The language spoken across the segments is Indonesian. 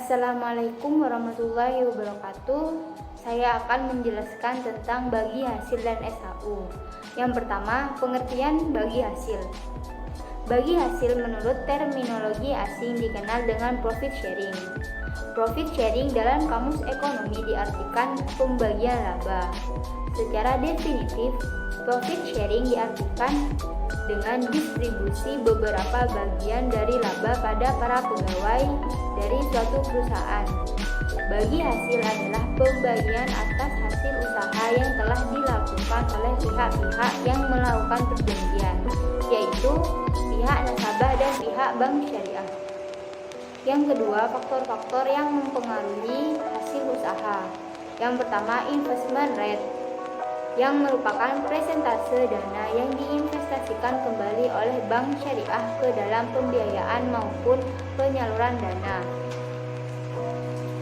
Assalamualaikum warahmatullahi wabarakatuh. Saya akan menjelaskan tentang bagi hasil dan SHU. Yang pertama, pengertian bagi hasil. Bagi hasil menurut terminologi asing dikenal dengan profit sharing. Profit sharing dalam kamus ekonomi diartikan pembagian laba. Secara definitif, profit sharing diartikan dengan distribusi beberapa bagian dari laba pada para pegawai dari suatu perusahaan. Bagi hasil adalah pembagian atas hasil usaha yang telah dilakukan oleh pihak-pihak yang melakukan perjanjian, yaitu pihak nasabah dan pihak bank syariah. Yang kedua, faktor-faktor yang mempengaruhi hasil usaha. Yang pertama, investment rate, yang merupakan presentase dana yang diinvestasikan kembali oleh bank syariah ke dalam pembiayaan maupun penyaluran dana.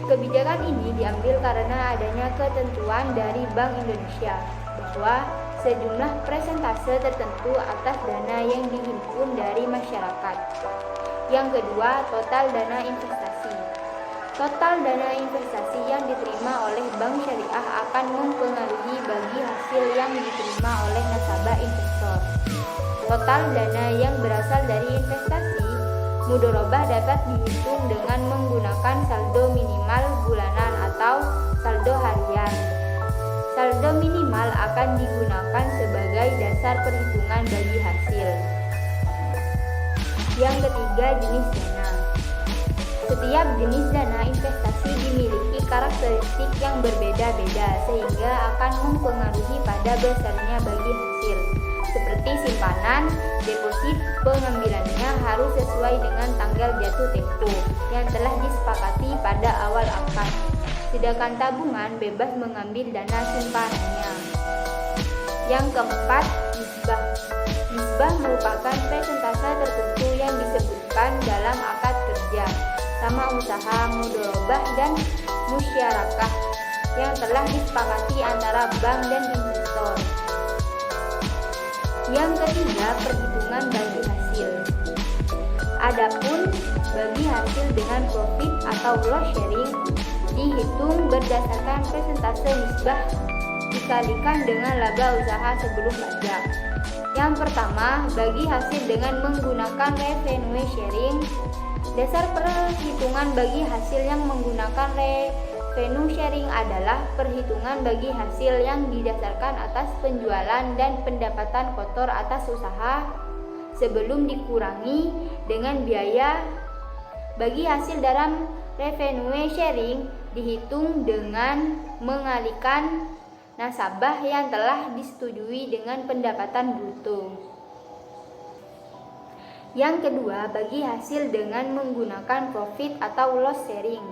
Kebijakan ini diambil karena adanya ketentuan dari Bank Indonesia bahwa sejumlah presentase tertentu atas dana yang dihimpun dari masyarakat. Yang kedua, total dana investasi. Total dana investasi yang diterima oleh bank syariah akan mempengaruhi bagi hasil yang diterima oleh nasabah investor. Total dana yang berasal dari investasi mudharabah dapat dihitung dengan menggunakan saldo minimal bulanan atau saldo harian. Saldo minimal akan digunakan sebagai dasar perhitungan bagi hasil. Yang ketiga, jenis dana. Setiap jenis dana investasi dimiliki karakteristik yang berbeda-beda sehingga akan mempengaruhi pada besarnya bagi hasil. Seperti simpanan, deposit pengambilannya harus sesuai dengan tanggal jatuh tempo yang telah disepakati pada awal akad. Sedangkan tabungan bebas mengambil dana simpanannya. Yang keempat, nisbah. Nisbah merupakan persentase tertentu yang disebutkan dalam akad kerja sama usaha mudharabah dan musyarakah yang telah disepakati antara bank dan investor. Yang ketiga, perhitungan bagi hasil. Adapun bagi hasil dengan profit atau loss sharing dihitung berdasarkan persentase nisbah dikalikan dengan laba usaha sebelum pajak. Yang pertama, bagi hasil dengan menggunakan revenue sharing. Dasar perhitungan bagi hasil yang menggunakan revenue sharing adalah perhitungan bagi hasil yang didasarkan atas penjualan dan pendapatan kotor atas usaha sebelum dikurangi dengan biaya. Bagi hasil dalam revenue sharing dihitung dengan mengalihkan nasabah yang telah disetujui dengan pendapatan bruto. Yang kedua, bagi hasil dengan menggunakan profit atau loss sharing.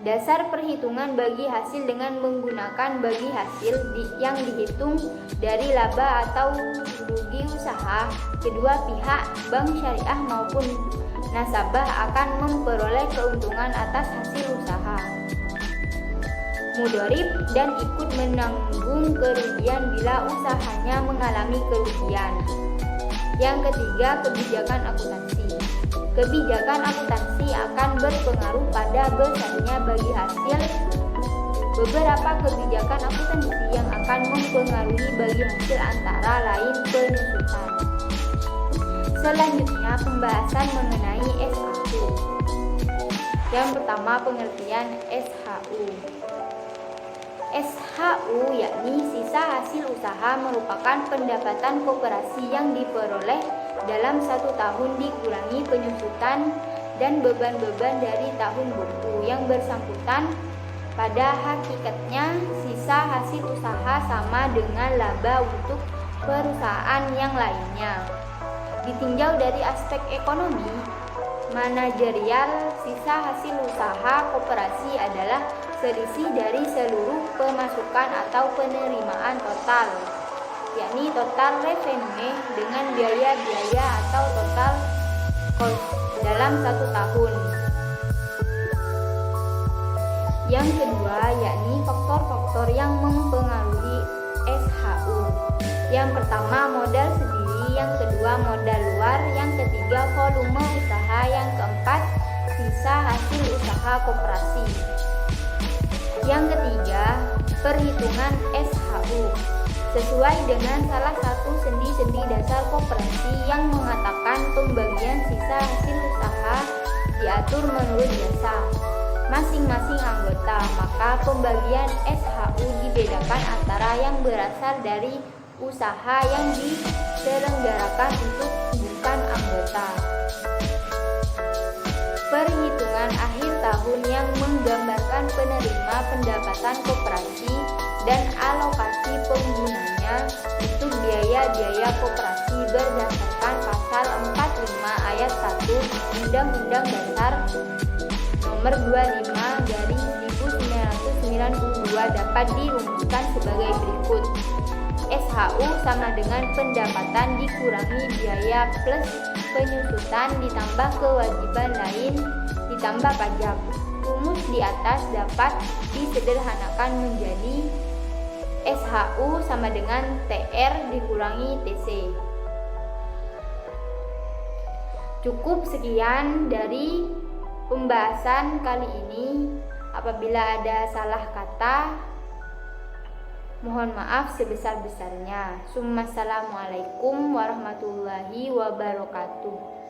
Dasar perhitungan bagi hasil dengan menggunakan bagi hasil yang dihitung dari laba atau rugi usaha kedua pihak, bank syariah maupun nasabah akan memperoleh keuntungan atas hasil usaha. Mudharib dan ikut menanggung kerugian bila usahanya mengalami kerugian. Yang ketiga, kebijakan akuntansi. Kebijakan akuntansi akan berpengaruh pada besarnya bagi hasil. Beberapa kebijakan akuntansi yang akan mempengaruhi bagi hasil antara lain penyusutan. Selanjutnya, pembahasan mengenai SHU. Yang pertama, pengertian SHU. SHU yakni sisa hasil usaha merupakan pendapatan koperasi yang diperoleh dalam 1 tahun dikurangi penyusutan dan beban-beban dari tahun buku yang bersangkutan. Pada hakikatnya, sisa hasil usaha sama dengan laba untuk perusahaan yang lainnya. Ditinjau dari aspek ekonomi manajerial, sisa hasil usaha koperasi adalah selisih dari seluruh pemasukan atau penerimaan total, yakni total revenue dengan biaya-biaya atau total cost dalam 1 tahun. Yang kedua, yakni faktor-faktor yang mempengaruhi SHU. Yang pertama, modal sendiri, yang kedua modal luar, yang ketiga volume usaha, yang keempat sisa hasil usaha. usaha koperasi. Yang ketiga, perhitungan SHU. Sesuai dengan salah satu sendi-sendi dasar koperasi yang mengatakan pembagian sisa hasil usaha diatur menurut jasa masing-masing anggota, maka pembagian SHU dibedakan antara yang berasal dari usaha yang diselenggarakan untuk bukan anggota. Perhitungan akhir tahun yang menggambarkan penerima pendapatan koperasi dan alokasi penggunanya untuk biaya-biaya koperasi berdasarkan pasal 45 ayat 1 Undang-Undang Dasar Nomor 25/1992 dapat dirumuskan sebagai berikut. SHU sama dengan pendapatan dikurangi biaya plus penyusutan ditambah kewajiban lain ditambah pajak. Rumus di atas dapat disederhanakan menjadi SHU sama dengan TR dikurangi TC. Cukup sekian dari pembahasan kali ini. Apabila ada salah kata, mohon maaf sebesar-besarnya. Assalamualaikum warahmatullahi wabarakatuh.